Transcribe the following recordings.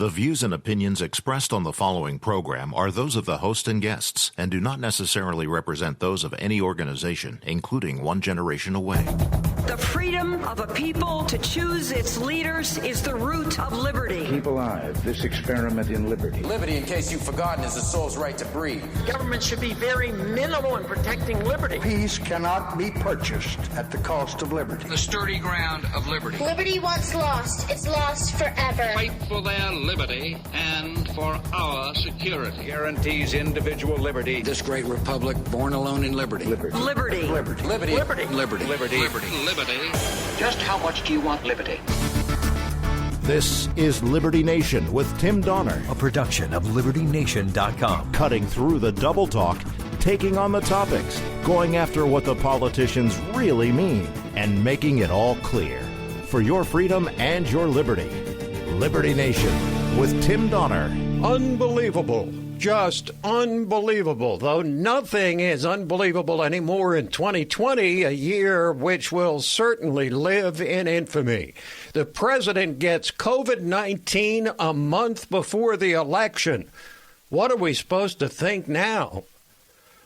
The views and opinions expressed on the following program are those of the host and guests and do not necessarily represent those of any organization, including One Generation Away. The freedom of a people to choose its leaders is the root of liberty. Keep alive this experiment in liberty. Liberty, in case you've forgotten, is the soul's right to breathe. Government should be very minimal in protecting liberty. Peace cannot be purchased at the cost of liberty. The sturdy ground of liberty. Liberty once lost is lost forever. Fight for their liberty and for our security. Guarantees individual liberty. This great republic, born alone in liberty. Liberty. Liberty. Liberty. Liberty. Liberty. Liberty. Liberty. Liberty. Just how much do you want liberty? This is Liberty Nation with Tim Donner, a production of LibertyNation.com. Cutting through the double talk, taking on the topics, going after what the politicians really mean, and making it all clear. For your freedom and your liberty. Liberty Nation with Tim Donner. Unbelievable. Just unbelievable, though nothing is unbelievable anymore in 2020, a year which will certainly live in infamy. The president gets COVID-19 a month before the election. What are we supposed to think now?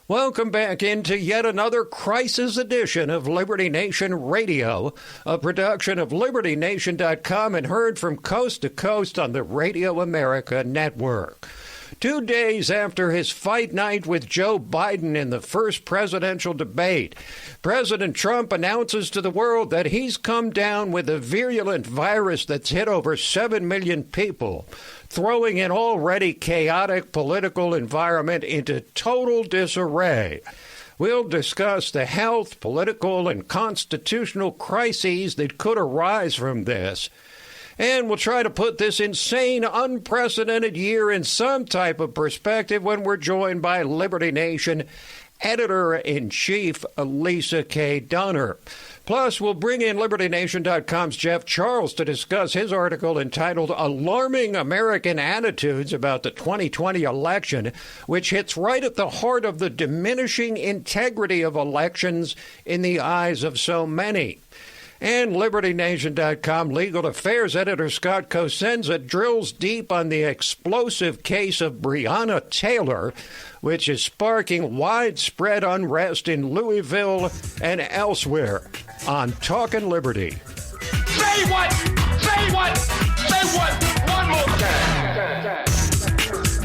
Welcome back into yet another crisis edition of Liberty Nation Radio, a production of LibertyNation.com and heard from coast to coast on the Radio America Network. 2 days after his fight night with Joe Biden in the first presidential debate, President Trump announces to the world that he's come down with a virulent virus that's hit over 7 million people, throwing an already chaotic political environment into total disarray. We'll discuss the health, political, and constitutional crises that could arise from this. And we'll try to put this insane, unprecedented year in some type of perspective when we're joined by Liberty Nation Editor-in-Chief Leesa K. Donner. Plus, we'll bring in LibertyNation.com's Jeff Charles to discuss his article entitled Alarming American Attitudes About the 2020 Election, which hits right at the heart of the diminishing integrity of elections in the eyes of so many. And LibertyNation.com legal affairs editor Scott Cosenza drills deep on the explosive case of Breonna Taylor, which is sparking widespread unrest in Louisville and elsewhere on Talkin' Liberty. Say what? Say what? Say what? One more time.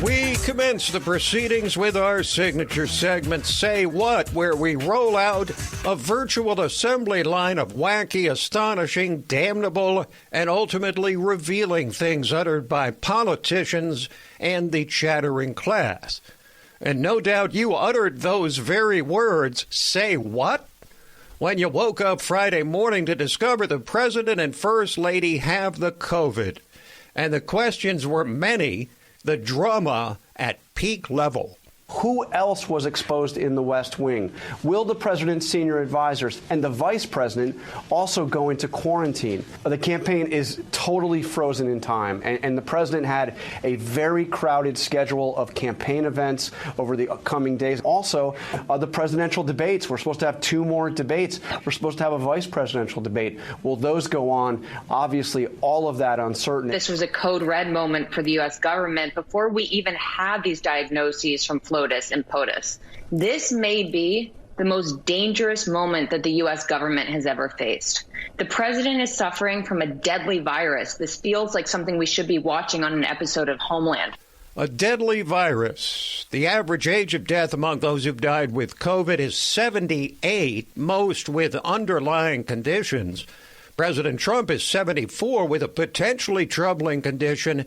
We commence the proceedings with our signature segment, Say What?, where we roll out a virtual assembly line of wacky, astonishing, damnable, and ultimately revealing things uttered by politicians and the chattering class. And no doubt you uttered those very words, say what? When you woke up Friday morning to discover the president and first lady have the COVID. And the questions were many, the drama at peak level. Who else was exposed in the West Wing? Will the president's senior advisors and the vice president also go into quarantine? The campaign is totally frozen in time, and the president had a very crowded schedule of campaign events over the coming days. Also, the presidential debates. We're supposed to have 2 more debates. We're supposed to have a vice presidential debate. Will those go on? Obviously, all of that uncertain. This was a code red moment for the U.S. government before we even had these diagnoses from FLOTUS and POTUS. This may be the most dangerous moment that the U.S. government has ever faced. The president is suffering from a deadly virus. This feels like something we should be watching on an episode of Homeland. A deadly virus. The average age of death among those who've died with COVID is 78, most with underlying conditions. President Trump is 74 with a potentially troubling condition.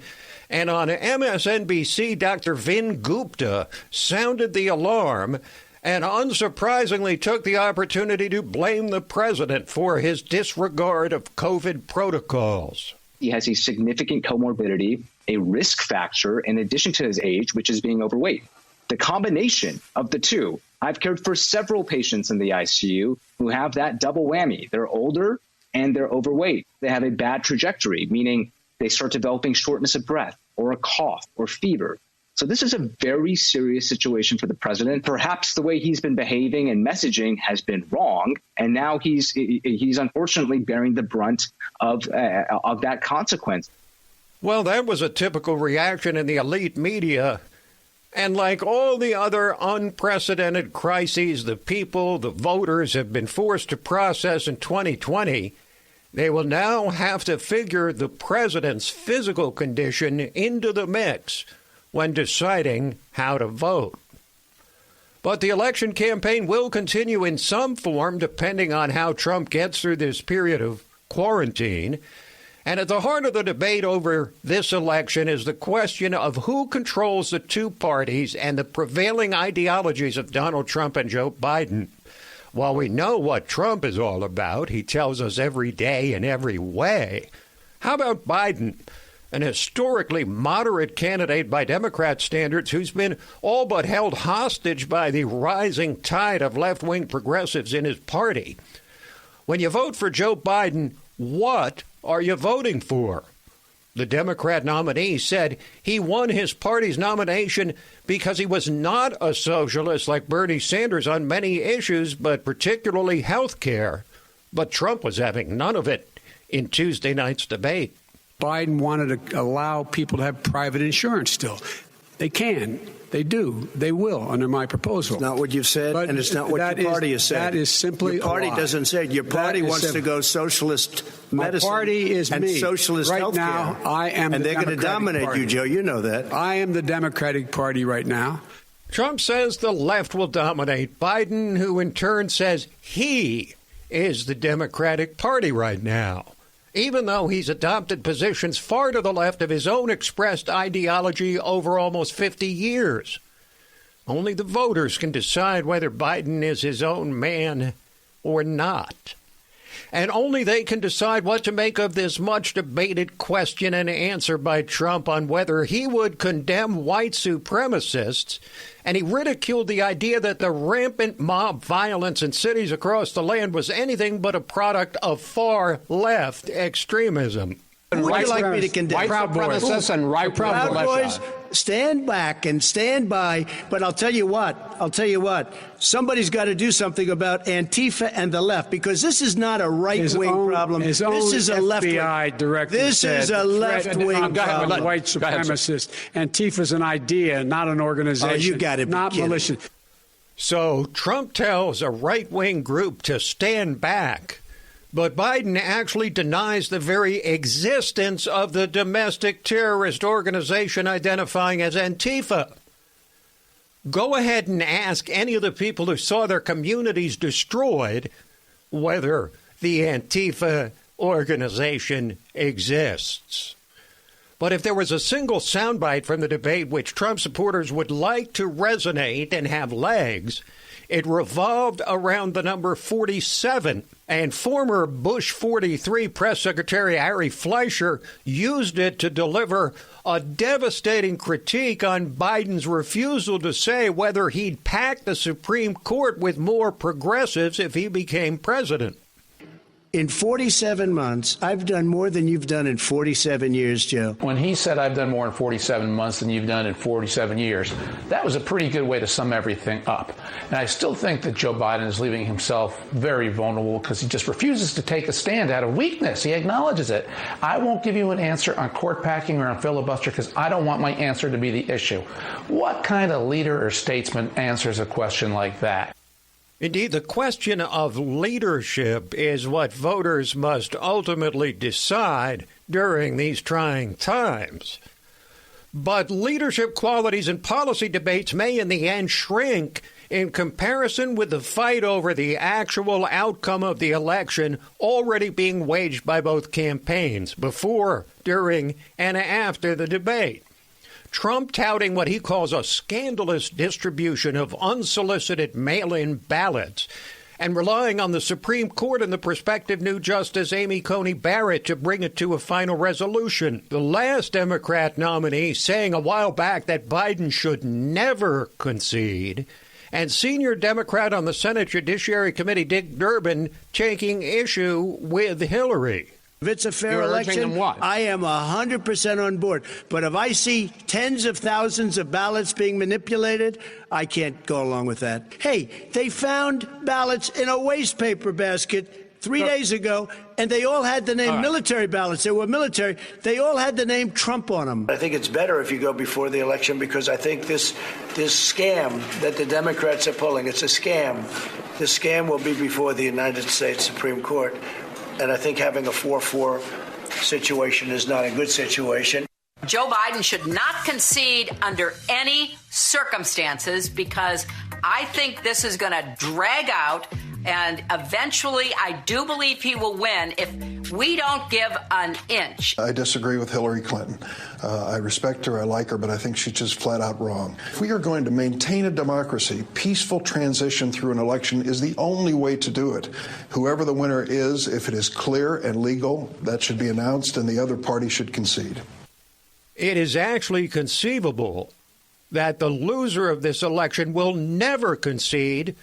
And on MSNBC, Dr. Vin Gupta sounded the alarm and unsurprisingly took the opportunity to blame the president for his disregard of COVID protocols. He has a significant comorbidity, a risk factor, in addition to his age, which is being overweight. The combination of the two, I've cared for several patients in the ICU who have that double whammy. They're older and they're overweight. They have a bad trajectory, meaning they start developing shortness of breath or a cough or fever. So this is a very serious situation for the president. Perhaps the way he's been behaving and messaging has been wrong, and now he's unfortunately bearing the brunt of that consequence. Well, that was a typical reaction in the elite media. And like all the other unprecedented crises the people, the voters, have been forced to process in 2020, they will now have to figure the president's physical condition into the mix when deciding how to vote. But the election campaign will continue in some form depending on how Trump gets through this period of quarantine. And at the heart of the debate over this election is the question of who controls the two parties and the prevailing ideologies of Donald Trump and Joe Biden. While we know what Trump is all about, he tells us every day in every way. How about Biden, an historically moderate candidate by Democrat standards who's been all but held hostage by the rising tide of left-wing progressives in his party? When you vote for Joe Biden, what are you voting for? The Democrat nominee said he won his party's nomination because he was not a socialist like Bernie Sanders on many issues, but particularly health care. But Trump was having none of it in Tuesday night's debate. Biden wanted to allow people to have private insurance still. They can. They do. They will under my proposal. It's not what you've said, and it's not what your party has said. That is simply your party a lie. Doesn't say it. Your party wants to go socialist medicine. My party is and me. Socialist right healthcare. now, I am and the they're going to dominate party. you, Joe. You know that. I am the Democratic Party right now. Trump says the left will dominate Biden, who in turn says he is the Democratic Party right now, even though he's adopted positions far to the left of his own expressed ideology over almost 50 years. Only the voters can decide whether Biden is his own man or not. And only they can decide what to make of this much-debated question and answer by Trump on whether he would condemn white supremacists. And he ridiculed the idea that the rampant mob violence in cities across the land was anything but a product of far-left extremism. Would you like me to condemn? White supremacists and right Proud Boys, stand back and stand by. But I'll tell you what. Somebody's got to do something about Antifa and the left, because this is not a right-wing problem. This is a left-wing. FBI director This is a left-wing problem. White supremacist. Antifa's an idea, not an organization. Oh, you got to be not kidding. militia. So Trump tells a right-wing group to stand back. But Biden actually denies the very existence of the domestic terrorist organization identifying as Antifa. Go ahead and ask any of the people who saw their communities destroyed whether the Antifa organization exists. But if there was a single soundbite from the debate which Trump supporters would like to resonate and have legs, it revolved around the number 47, and former Bush 43 Press Secretary Ari Fleischer used it to deliver a devastating critique on Biden's refusal to say whether he'd pack the Supreme Court with more progressives if he became president. In 47 months, I've done more than you've done in 47 years, Joe. When he said I've done more in 47 months than you've done in 47 years, that was a pretty good way to sum everything up. And I still think that Joe Biden is leaving himself very vulnerable because he just refuses to take a stand out of weakness. He acknowledges it. I won't give you an answer on court packing or on filibuster because I don't want my answer to be the issue. What kind of leader or statesman answers a question like that? Indeed, the question of leadership is what voters must ultimately decide during these trying times. But leadership qualities in policy debates may in the end shrink in comparison with the fight over the actual outcome of the election already being waged by both campaigns before, during, and after the debate. Trump touting what he calls a scandalous distribution of unsolicited mail-in ballots and relying on the Supreme Court and the prospective new Justice Amy Coney Barrett to bring it to a final resolution. The last Democrat nominee saying a while back that Biden should never concede, and senior Democrat on the Senate Judiciary Committee Dick Durbin taking issue with Hillary. If it's a fair election, I am 100% on board. But if I see tens of thousands of ballots being manipulated, I can't go along with that. Hey, they found ballots in a waste paper basket 3 days ago, and they all had the name military ballots. They were military. They all had the name Trump on them. I think it's better if you go before the election because I think this scam that the Democrats are pulling, it's a scam. The scam will be before the United States Supreme Court. And I think having a 4-4 situation is not a good situation. Joe Biden should not concede under any circumstances because I think this is going to drag out. And eventually, I do believe he will win if we don't give an inch. I disagree with Hillary Clinton. I respect her, I like her, but I think she's just flat out wrong. If we are going to maintain a democracy, peaceful transition through an election is the only way to do it. Whoever the winner is, if it is clear and legal, that should be announced and the other party should concede. It is actually conceivable that the loser of this election will never concede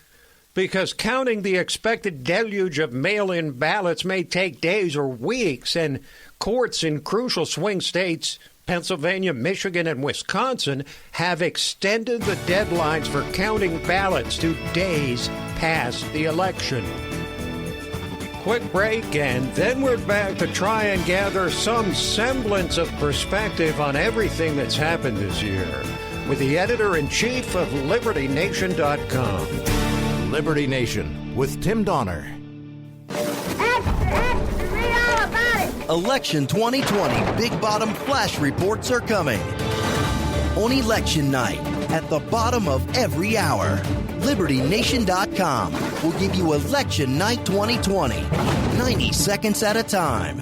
because counting the expected deluge of mail-in ballots may take days or weeks, and courts in crucial swing states, Pennsylvania, Michigan, and Wisconsin, have extended the deadlines for counting ballots to days past the election. Quick break, and then we're back to try and gather some semblance of perspective on everything that's happened this year with the editor-in-chief of LibertyNation.com. Liberty Nation with Tim Donner. Read all about it. Election 2020 Big Bottom Flash Reports are coming. On election night, at the bottom of every hour, LibertyNation.com will give you Election Night 2020, 90 seconds at a time,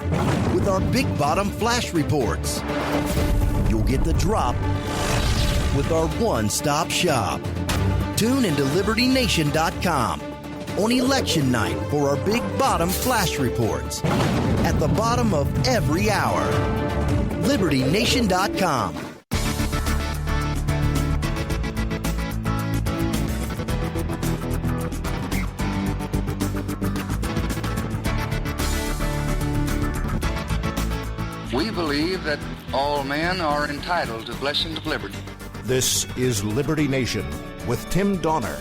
with our Big Bottom Flash Reports. You'll get the drop with our one-stop shop. Tune into LibertyNation.com on election night for our Big Bottom Flash Reports at the bottom of every hour. LibertyNation.com. We believe that all men are entitled to blessings of liberty. This is Liberty Nation with Tim Donner.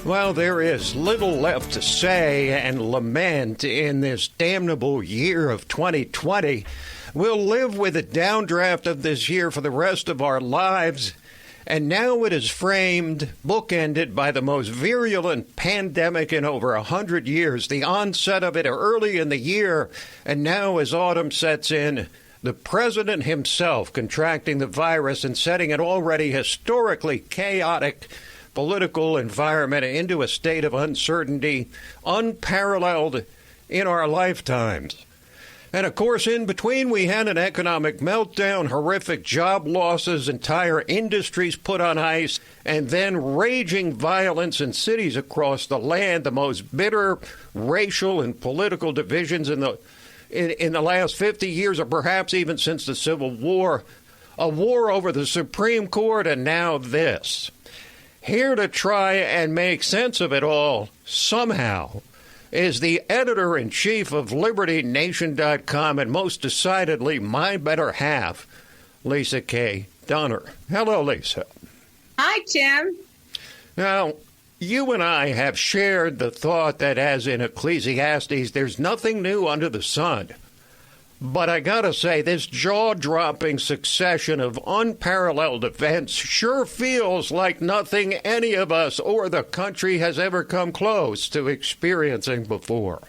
Well, there is little left to say and lament in this damnable year of 2020. We'll live with a downdraft of this year for the rest of our lives. And now it is framed, bookended by the most virulent pandemic in over 100 years. The onset of it early in the year, and now as autumn sets in, the president himself contracting the virus and setting an already historically chaotic political environment into a state of uncertainty unparalleled in our lifetimes. And, of course, in between, we had an economic meltdown, horrific job losses, entire industries put on ice, and then raging violence in cities across the land, the most bitter racial and political divisions in the last 50 years, or perhaps even since the Civil War, a war over the Supreme Court, and now this. Here to try and make sense of it all, somehow, is the editor-in-chief of LibertyNation.com, and most decidedly my better half, Leesa K. Donner. Hello, Leesa. Hi, Tim. Now, you and I have shared the thought that, as in Ecclesiastes, there's nothing new under the sun. But I gotta say, this jaw-dropping succession of unparalleled events sure feels like nothing any of us or the country has ever come close to experiencing before.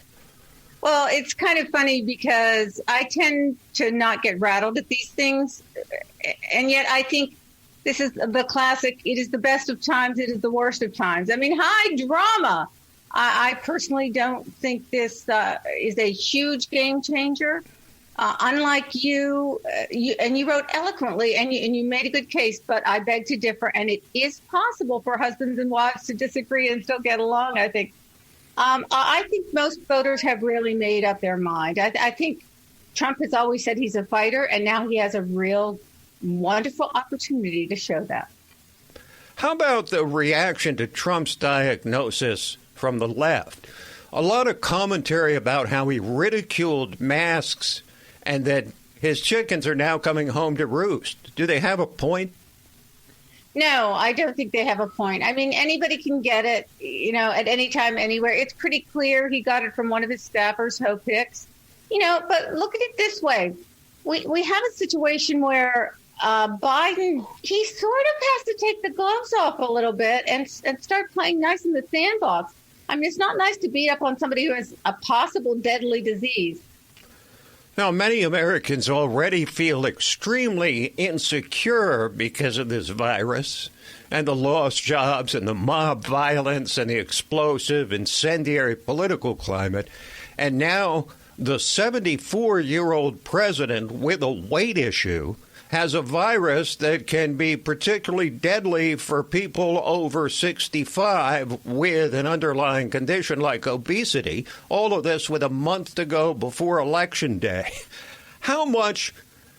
Well, it's kind of funny because I tend to not get rattled at these things. And yet I think this is the classic, it is the best of times, it is the worst of times. I mean, high drama. I personally don't think this is a huge game changer. Unlike you wrote eloquently and you made a good case, but I beg to differ. And it is possible for husbands and wives to disagree and still get along, I think. I think most voters have really made up their mind. I think Trump has always said he's a fighter, and now he has a real wonderful opportunity to show that. How about the reaction to Trump's diagnosis from the left? A lot of commentary about how he ridiculed masks and that his chickens are now coming home to roost. Do they have a point? No, I don't think they have a point. I mean, anybody can get it, at any time, anywhere. It's pretty clear he got it from one of his staffers, Hope Hicks. But look at it this way. We have a situation where Biden, he sort of has to take the gloves off a little bit and start playing nice in the sandbox. I mean, it's not nice to beat up on somebody who has a possible deadly disease. Now, many Americans already feel extremely insecure because of this virus and the lost jobs and the mob violence and the explosive, incendiary political climate. And now the 74-year-old president with a weight issue has a virus that can be particularly deadly for people over 65 with an underlying condition like obesity. All of this with a month to go before Election Day. How much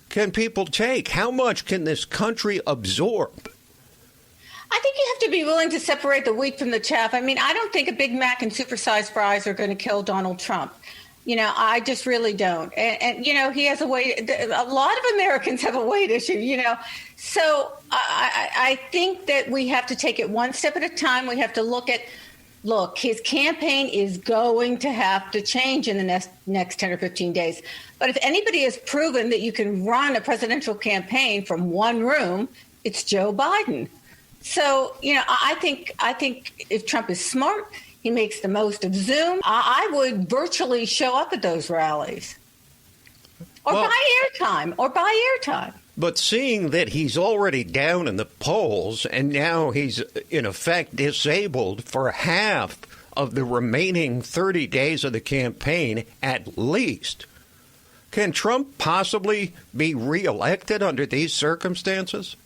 can people take? How much can this country absorb? I think you have to be willing to separate the wheat from the chaff. I mean, I don't think a Big Mac and supersized fries are going to kill Donald Trump. I just really don't. And he has a weight. A lot of Americans have a weight issue, So I think that we have to take it one step at a time. We have to look, his campaign is going to have to change in the next 10 or 15 days. But if anybody has proven that you can run a presidential campaign from one room, it's Joe Biden. So, I think if Trump is smart, he makes the most of Zoom. I would virtually show up at those rallies or buy airtime. But seeing that he's already down in the polls and now he's in effect disabled for half of the remaining 30 days of the campaign at least, can Trump possibly be reelected under these circumstances?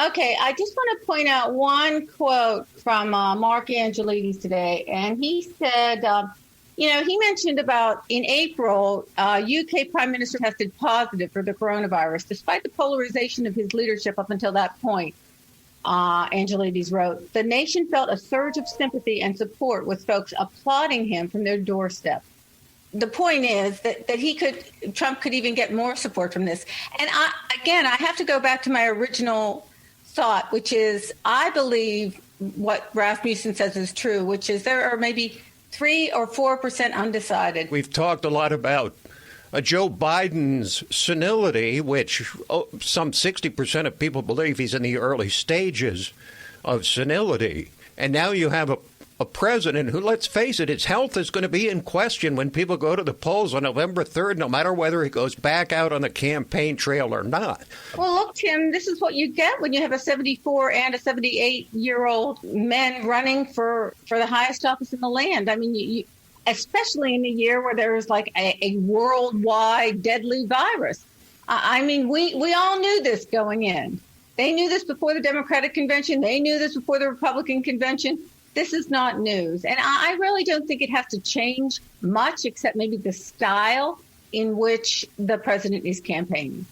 Okay, I just want to point out one quote from Mark Angelides today, and he said, he mentioned about in April, UK Prime Minister tested positive for the coronavirus, despite the polarization of his leadership up until that point. Angelides wrote, the nation felt a surge of sympathy and support with folks applauding him from their doorstep. The point is that Trump could even get more support from this. And I have to go back to my original thought, which is I believe what Rasmussen says is true, which is there are maybe 3 or 4% undecided. We've talked a lot about Joe Biden's senility, which some 60% of people believe he's in the early stages of senility. And now you have a president who, let's face it, his health is going to be in question when people go to the polls on November 3rd, no matter whether he goes back out on the campaign trail or not. Well, look, Tim, this is what you get when you have a 74 and a 78-year-old men running for the highest office in the land. I mean, you especially in a year where there is like a worldwide deadly virus. I mean, we all knew this going in. They knew this before the Democratic convention. They knew this before the Republican convention. This is not news. And I really don't think it has to change much, except maybe the style in which the president is campaigning.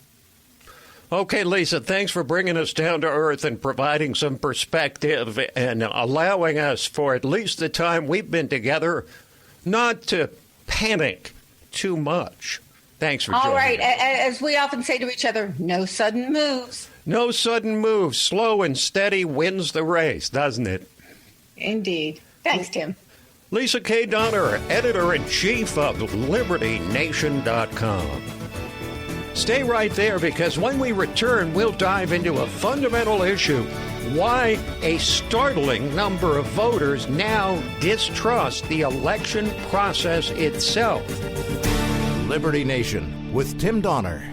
Okay, Leesa, thanks for bringing us down to earth and providing some perspective and allowing us, for at least the time we've been together, not to panic too much. Thanks for joining us. All right. As we often say to each other, no sudden moves. No sudden moves. Slow and steady wins the race, doesn't it? Indeed. Thanks, Tim. Leesa K. Donner, editor-in-chief of LibertyNation.com. Stay right there, because when we return, we'll dive into a fundamental issue: why a startling number of voters now distrust the election process itself. Liberty Nation with Tim Donner.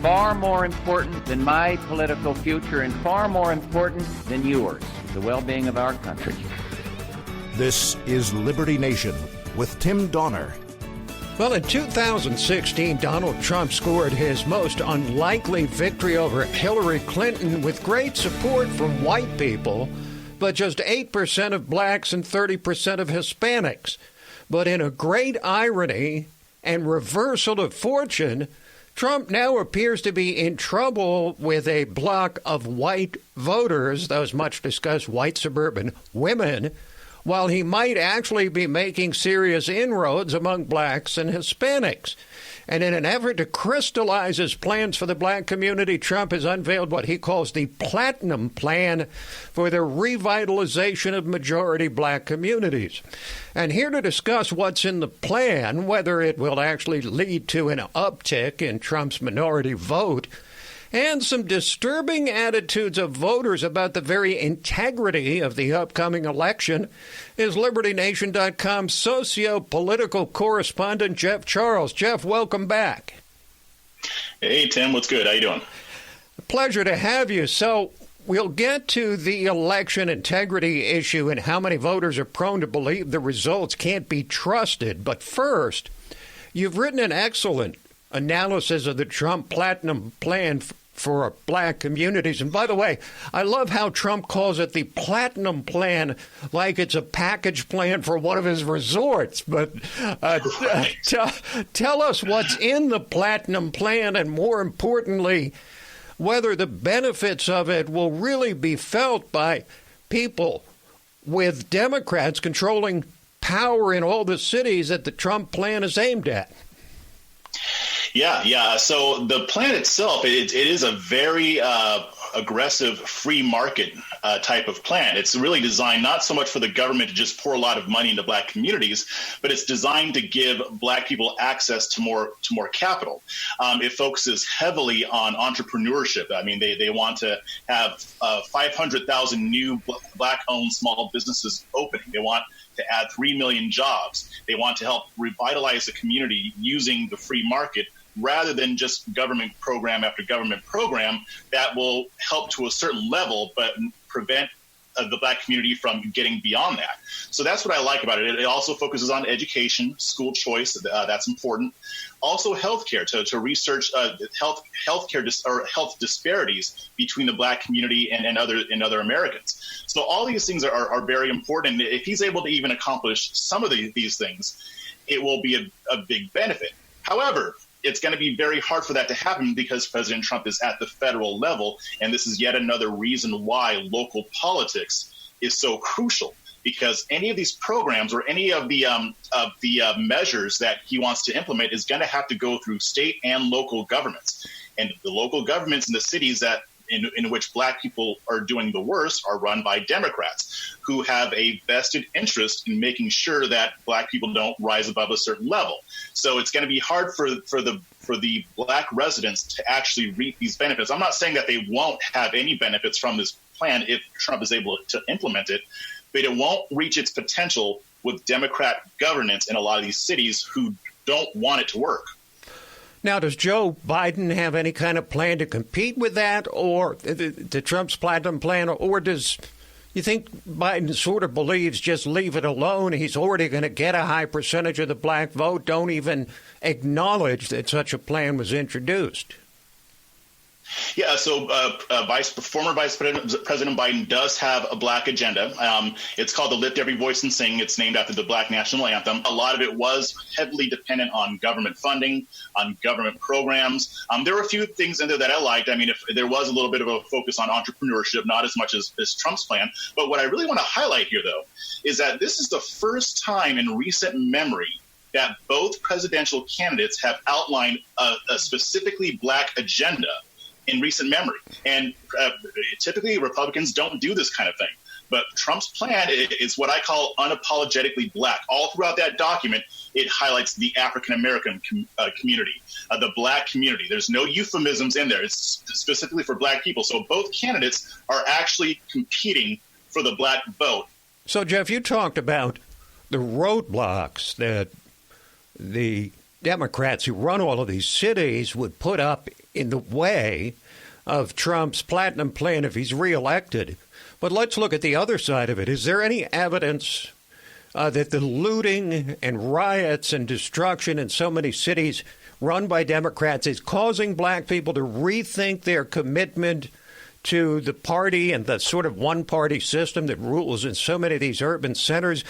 Far more important than my political future and far more important than yours, the well-being of our country. This is Liberty Nation with Tim Donner. Well, in 2016, Donald Trump scored his most unlikely victory over Hillary Clinton with great support from white people, but just 8% of blacks and 30% of Hispanics. But in a great irony and reversal of fortune, Trump now appears to be in trouble with a block of white voters, those much discussed white suburban women, while he might actually be making serious inroads among blacks and Hispanics. And in an effort to crystallize his plans for the black community, Trump has unveiled what he calls the Platinum Plan for the revitalization of majority black communities. And here to discuss what's in the plan, whether it will actually lead to an uptick in Trump's minority vote, and some disturbing attitudes of voters about the very integrity of the upcoming election, is LibertyNation.com socio-political correspondent Jeff Charles. Jeff, welcome back. Hey, Tim. What's good? How you doing? Pleasure to have you. So we'll get to the election integrity issue and how many voters are prone to believe the results can't be trusted. But first, you've written an excellent analysis of the Trump Platinum Plan for black communities. And by the way, I love how Trump calls it the Platinum Plan, like it's a package plan for one of his resorts. But tell us what's in the Platinum Plan, and more importantly, whether the benefits of it will really be felt by people with Democrats controlling power in all the cities that the Trump plan is aimed at. Yeah. So the plan itself, it is a very aggressive free market type of plan. It's really designed not so much for the government to just pour a lot of money into black communities, but it's designed to give black people access to more capital. It focuses heavily on entrepreneurship. I mean, they want to have 500,000 new black-owned small businesses opening. They want to add 3 million jobs. They want to help revitalize the community using the free market, rather than just government program after government program that will help to a certain level but prevent the black community from getting beyond that. So that's what I like about it. It also focuses on education, school choice. That's important. Also healthcare, to research health disparities between the black community and other Americans. So all these things are very important. If he's able to even accomplish some of these things, it will be a big benefit. However, it's going to be very hard for that to happen because President Trump is at the federal level. And this is yet another reason why local politics is so crucial, because any of these programs or any of the measures that he wants to implement is going to have to go through state and local governments. And the local governments in the cities that in which black people are doing the worst are run by Democrats who have a vested interest in making sure that black people don't rise above a certain level. So it's going to be hard for the black residents to actually reap these benefits. I'm not saying that they won't have any benefits from this plan if Trump is able to implement it, but it won't reach its potential with Democrat governance in a lot of these cities who don't want it to work. Now, does Joe Biden have any kind of plan to compete with that, or the Trump's Platinum Plan, or does you think Biden sort of believes just leave it alone? He's already going to get a high percentage of the black vote. Don't even acknowledge that such a plan was introduced. Yeah, so former Vice President Biden does have a black agenda. It's called the Lift Every Voice and Sing. It's named after the Black National Anthem. A lot of it was heavily dependent on government funding, on government programs. There were a few things in there that I liked. I mean, if there was a little bit of a focus on entrepreneurship, not as much as Trump's plan. But what I really want to highlight here, though, is that this is the first time in recent memory that both presidential candidates have outlined a specifically black agenda in recent memory. And typically Republicans don't do this kind of thing. But Trump's plan is what I call unapologetically black. All throughout that document, it highlights the African-American community, the black community. There's no euphemisms in there. It's specifically for black people. So both candidates are actually competing for the black vote. So, Jeff, you talked about the roadblocks that the Democrats who run all of these cities would put up in the way of Trump's Platinum Plan if he's reelected. But let's look at the other side of it. Is there any evidence that the looting and riots and destruction in so many cities run by Democrats is causing black people to rethink their commitment to the party and the sort of one-party system that rules in so many of these urban centers?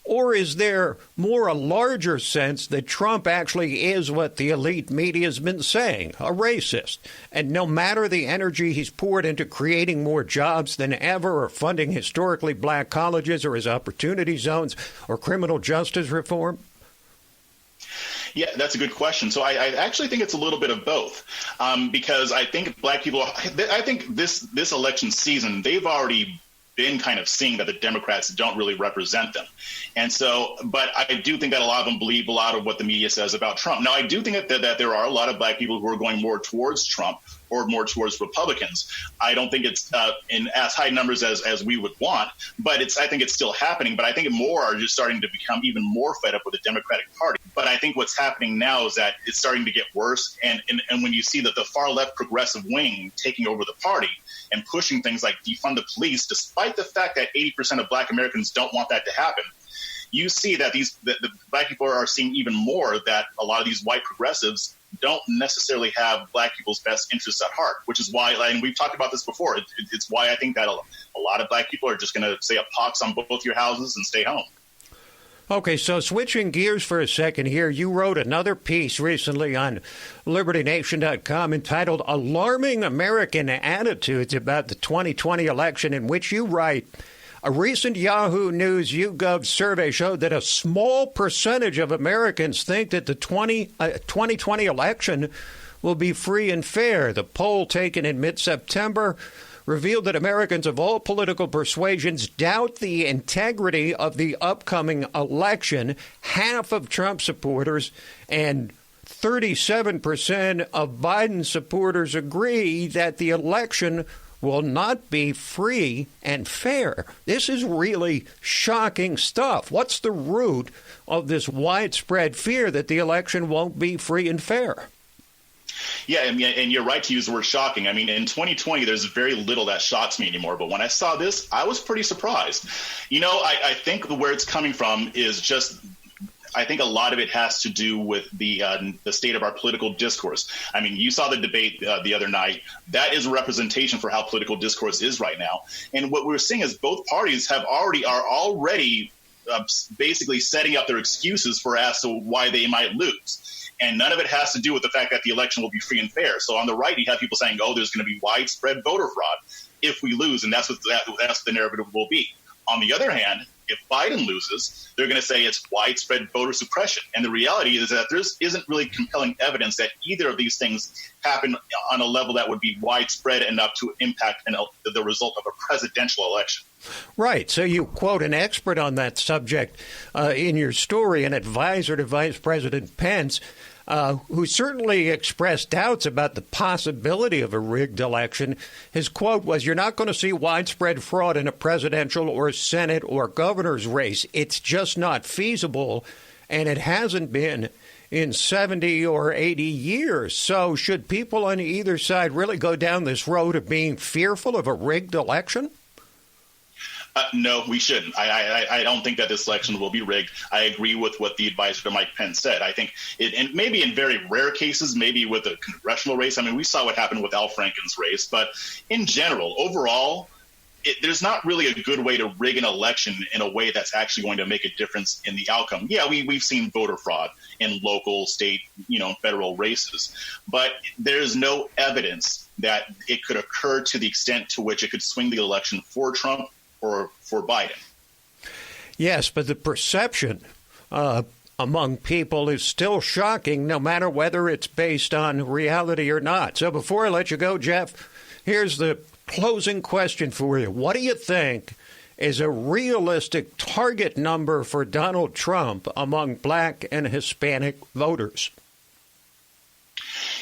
Or is there more a larger sense that Trump actually is what the elite media has been saying, a racist? And no matter the energy he's poured into creating more jobs than ever or funding historically black colleges or his opportunity zones or criminal justice reform? Yeah, that's a good question. So I actually think it's a little bit of both, because I think black people, I think this election season, they've already been kind of seeing that the Democrats don't really represent them. And so, but I do think that a lot of them believe a lot of what the media says about Trump. Now, I do think that there are a lot of black people who are going more towards Trump or more towards Republicans. I don't think it's in as high numbers as we would want, but I think it's still happening. But I think more are just starting to become even more fed up with the Democratic Party. But I think what's happening now is that it's starting to get worse. And when you see that the far left progressive wing taking over the party and pushing things like defund the police, despite the fact that 80% of black Americans don't want that to happen, you see that the black people are seeing even more that a lot of these white progressives don't necessarily have black people's best interests at heart, which is why, and we've talked about this before, it's why I think that a lot of black people are just going to say a pox on both your houses and stay home. Okay, so switching gears for a second here, you wrote another piece recently on LibertyNation.com entitled Alarming American Attitudes About the 2020 Election, in which you write, a recent Yahoo News YouGov survey showed that a small percentage of Americans think that the 2020 election will be free and fair. The poll taken in mid-September revealed that Americans of all political persuasions doubt the integrity of the upcoming election. Half of Trump supporters and 37% of Biden supporters agree that the election will not be free and fair. This is really shocking stuff. What's the root of this widespread fear that the election won't be free and fair? Yeah, and you're right to use the word shocking. I mean, in 2020, there's very little that shocks me anymore. But when I saw this, I was pretty surprised. You know, I think where it's coming from is just, I think a lot of it has to do with the state of our political discourse. I mean, you saw the debate the other night. That is a representation for how political discourse is right now. And what we're seeing is both parties are already basically setting up their excuses for as to why they might lose. And none of it has to do with the fact that the election will be free and fair. So on the right, you have people saying, oh, there's going to be widespread voter fraud if we lose. And that's what the narrative will be. On the other hand, if Biden loses, they're going to say it's widespread voter suppression. And the reality is that there isn't really compelling evidence that either of these things happen on a level that would be widespread enough to impact the result of a presidential election. Right. So you quote an expert on that subject in your story, an advisor to Vice President Pence, who certainly expressed doubts about the possibility of a rigged election. His quote was, "You're not going to see widespread fraud in a presidential or Senate or governor's race. It's just not feasible, and it hasn't been in 70 or 80 years. So should people on either side really go down this road of being fearful of a rigged election?" No, we shouldn't. I don't think that this election will be rigged. I agree with what the advisor to Mike Pence said. I think and maybe in very rare cases, maybe with a congressional race. I mean, we saw what happened with Al Franken's race. But in general, overall, there's not really a good way to rig an election in a way that's actually going to make a difference in the outcome. Yeah, we've seen voter fraud in local, state, federal races. But there's no evidence that it could occur to the extent to which it could swing the election for Trump or for Biden. Yes, but the perception among people is still shocking, no matter whether it's based on reality or not. So before I let you go, Jeff, here's the closing question for you. What do you think is a realistic target number for Donald Trump among black and Hispanic voters?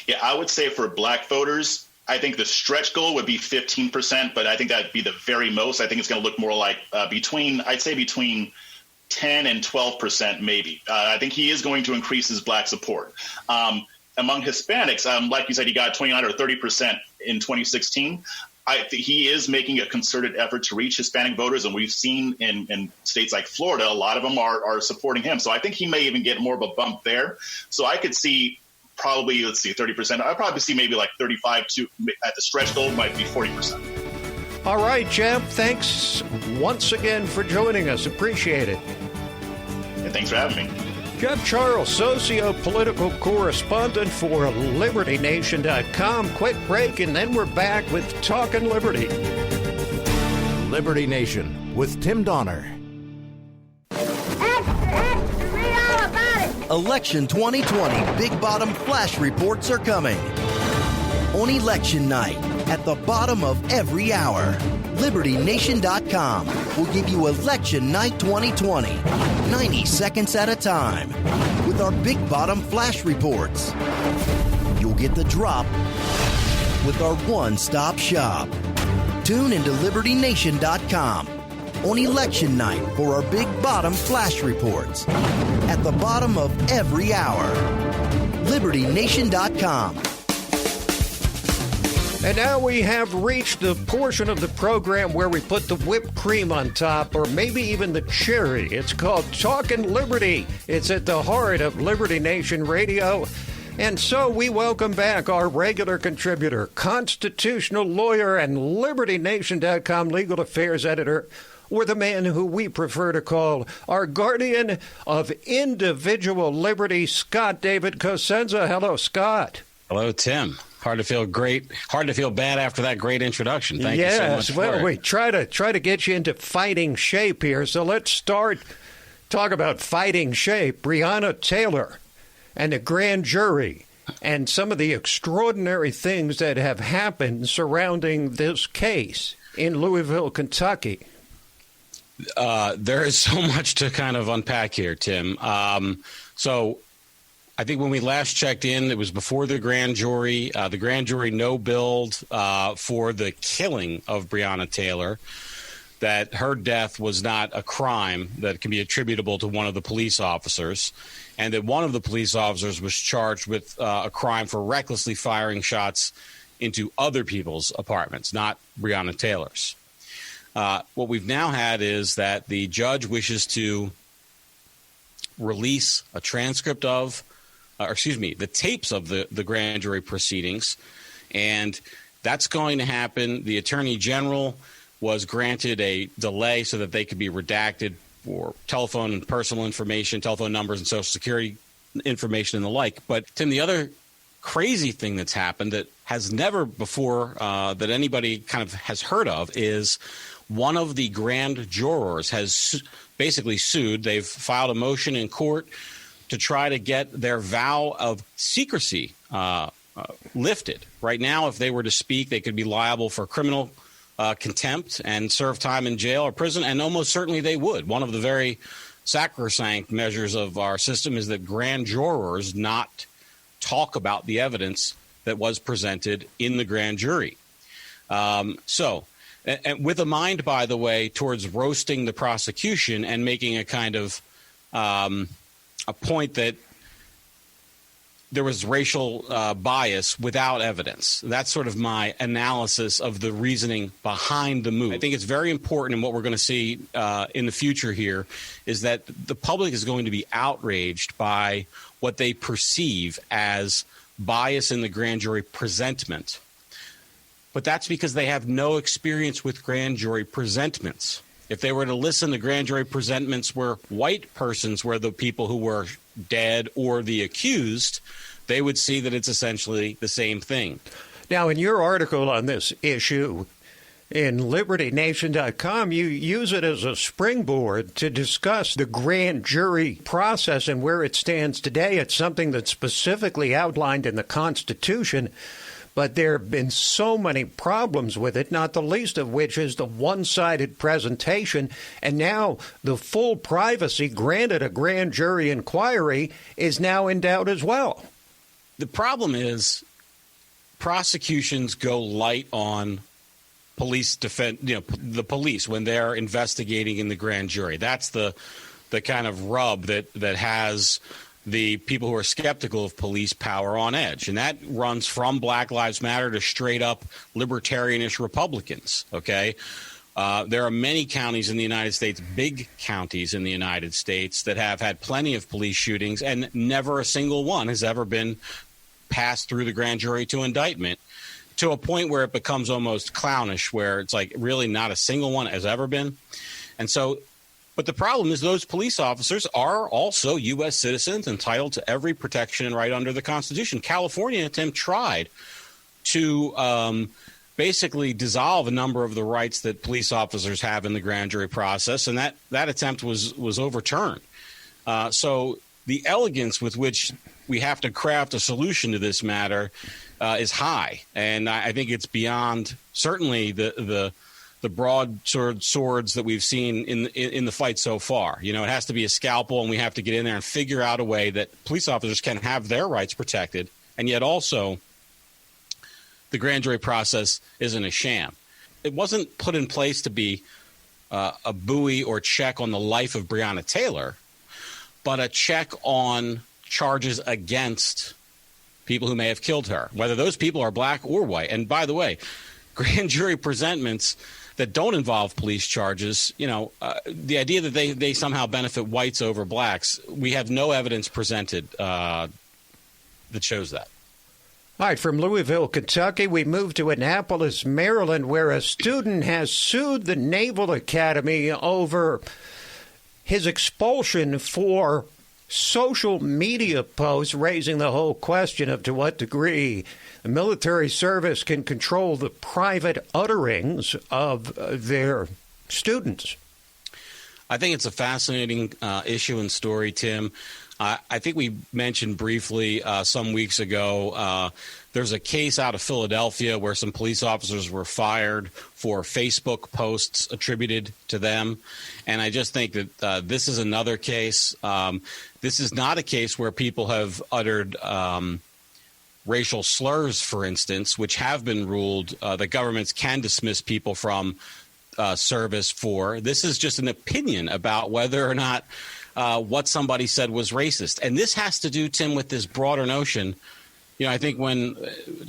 Yeah, I would say for black voters, I think the stretch goal would be 15%, but I think that'd be the very most. I think it's going to look more like between 10 and 12%, maybe. I think he is going to increase his black support. Among Hispanics, like you said, he got 29 or 30% in 2016. He is making a concerted effort to reach Hispanic voters, and we've seen in states like Florida, a lot of them are supporting him. So I think he may even get more of a bump there. So I could see probably, 30%. I'd probably see maybe like 35 to at the stretch goal might be 40%. All right, Jeff, thanks once again for joining us. Appreciate it. thanks for having me. Jeff Charles, socio-political correspondent for LibertyNation.com. Quick break, and then we're back with Talkin' Liberty. Liberty Nation with Tim Donner. Election 2020 Big Bottom Flash Reports are coming. On election night, at the bottom of every hour, LibertyNation.com will give you Election Night 2020, 90 seconds at a time, with our Big Bottom Flash Reports. You'll get the drop with our one-stop shop. Tune into LibertyNation.com on election night for our Big Bottom Flash Reports, at the bottom of every hour. LibertyNation.com. And now we have reached the portion of the program where we put the whipped cream on top, or maybe even the cherry. It's called Talkin' Liberty. It's at the heart of Liberty Nation Radio. And so we welcome back our regular contributor, constitutional lawyer, and LibertyNation.com legal affairs editor, or the man who we prefer to call our guardian of individual liberty, Scott David Cosenza. Hello, Scott. Hello, Tim. Hard to feel bad after that great introduction. Thank you so much. Yes, well, we try to get you into fighting shape here. So let's talk about fighting shape. Breonna Taylor and the grand jury and some of the extraordinary things that have happened surrounding this case in Louisville, Kentucky. There is so much to kind of unpack here, Tim. So I think when we last checked in, it was before the grand jury. The grand jury no-billed for the killing of Breonna Taylor, that her death was not a crime that can be attributable to one of the police officers, and that one of the police officers was charged with a crime for recklessly firing shots into other people's apartments, not Breonna Taylor's. What we've now had is that the judge wishes to release a transcript of the tapes of the grand jury proceedings, and that's going to happen. The Attorney General was granted a delay so that they could be redacted for telephone and personal information, telephone numbers and Social Security information and the like. But, Tim, the other crazy thing that's happened that has never before that anybody kind of has heard of is one of the grand jurors has basically sued. They've filed a motion in court to try to get their vow of secrecy lifted. Right now, if they were to speak, they could be liable for criminal contempt and serve time in jail or prison, and almost certainly they would. One of the very sacrosanct measures of our system is that grand jurors not talk about the evidence that was presented in the grand jury. And with a mind, by the way, towards roasting the prosecution and making a kind of a point that there was racial bias without evidence. That's sort of my analysis of the reasoning behind the move. I think it's very important, and what we're going to see in the future here is that the public is going to be outraged by what they perceive as bias in the grand jury presentment. But that's because they have no experience with grand jury presentments. If they were to listen, the grand jury presentments where white persons were the people who were dead or the accused, they would see that it's essentially the same thing. Now, in your article on this issue in LibertyNation.com, you use it as a springboard to discuss the grand jury process and where it stands today. It's something that's specifically outlined in the Constitution. But there have been so many problems with it, not the least of which is the one-sided presentation. And now the full privacy granted a grand jury inquiry is now in doubt as well. The problem is prosecutions go light on police the police when they're investigating in the grand jury. That's the kind of rub that has the people who are skeptical of police power on edge. And that runs from Black Lives Matter to straight up libertarianish Republicans. Okay. There are many counties in the United States, big counties in the United States, that have had plenty of police shootings, and never a single one has ever been passed through the grand jury to indictment, to a point where it becomes almost clownish, where it's like really not a single one has ever been. And so But the problem is those police officers are also U.S. citizens entitled to every protection and right under the Constitution. California, Tim, tried to basically dissolve a number of the rights that police officers have in the grand jury process, and that attempt was overturned. So the elegance with which we have to craft a solution to this matter is high, and I think it's beyond certainly the broadswords that we've seen in the fight so far. You know, it has to be a scalpel, and we have to get in there and figure out a way that police officers can have their rights protected, and yet also the grand jury process isn't a sham. It wasn't put in place to be a buoy or check on the life of Breonna Taylor, but a check on charges against people who may have killed her, whether those people are black or white. And by the way, grand jury presentments that don't involve police charges, the idea that they somehow benefit whites over blacks, we have no evidence presented that shows that. All right, from Louisville, Kentucky, we move to Annapolis, Maryland, where a student has sued the Naval Academy over his expulsion for social media posts, raising the whole question of to what degree the military service can control the private utterings of their students. I think it's a fascinating issue and story, Tim. I think we mentioned briefly some weeks ago, there's a case out of Philadelphia where some police officers were fired for Facebook posts attributed to them. And I just think that this is another case. This is not a case where people have uttered racial slurs, for instance, which have been ruled that governments can dismiss people from service for. This is just an opinion about whether or not what somebody said was racist. And this has to do, Tim, with this broader notion. I think when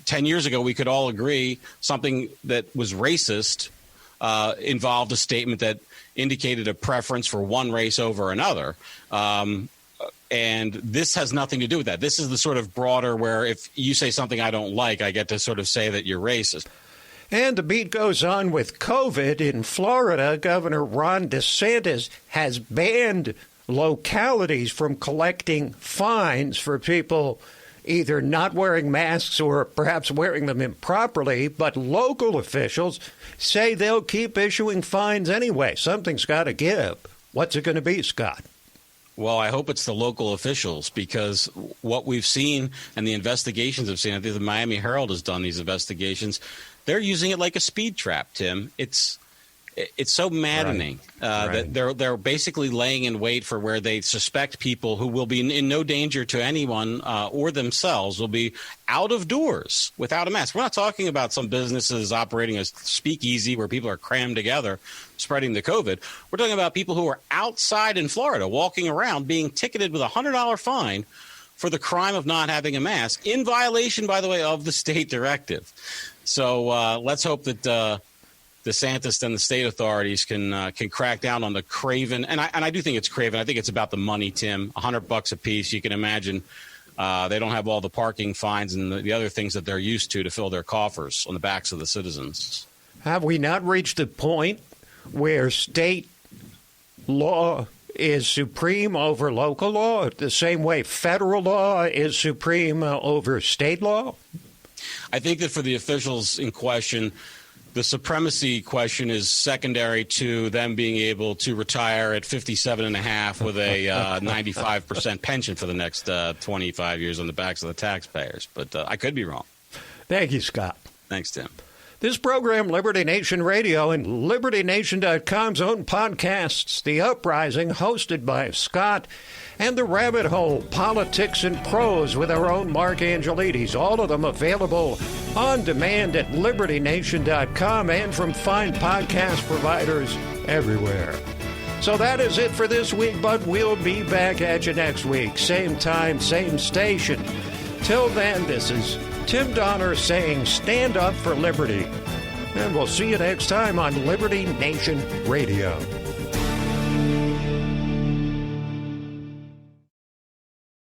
10 years ago we could all agree something that was racist involved a statement that indicated a preference for one race over another. And this has nothing to do with that. This is the sort of broader where if you say something I don't like, I get to sort of say that you're racist. And the beat goes on with COVID. In Florida, Governor Ron DeSantis has banned localities from collecting fines for people either not wearing masks or perhaps wearing them improperly, but local officials say they'll keep issuing fines anyway. Something's got to give. What's it going to be, Scott? Well, I hope it's the local officials, because what we've seen and the investigations have seen, I think the Miami Herald has done these investigations, they're using it like a speed trap, Tim. It's so maddening that they're basically laying in wait for where they suspect people who will be in no danger to anyone or themselves will be out of doors without a mask. We're not talking about some businesses operating a speakeasy where people are crammed together spreading the COVID. We're talking about people who are outside in Florida walking around being ticketed with a $100 fine for the crime of not having a mask, in violation, by the way, of the state directive. So let's hope that DeSantis and the state authorities can crack down on the craven, and I do think it's craven. I think it's about the money, Tim. $100 a piece. You can imagine they don't have all the parking fines and the other things that they're used to fill their coffers on the backs of the citizens. Have we not reached the point where state law is supreme over local law, the same way federal law is supreme over state law? I think that for the officials in question, the supremacy question is secondary to them being able to retire at 57 and a half with a 95% pension for the next 25 years on the backs of the taxpayers. But I could be wrong. Thank you, Scott. Thanks, Tim. This program, Liberty Nation Radio and LibertyNation.com's own podcasts, The Uprising, hosted by Scott, and The Rabbit Hole, Politics and Prose with our own Mark Angelides. All of them available on demand at LibertyNation.com and from fine podcast providers everywhere. So that is it for this week, but we'll be back at you next week. Same time, same station. Till then, this is Tim Donner saying stand up for liberty. And we'll see you next time on Liberty Nation Radio.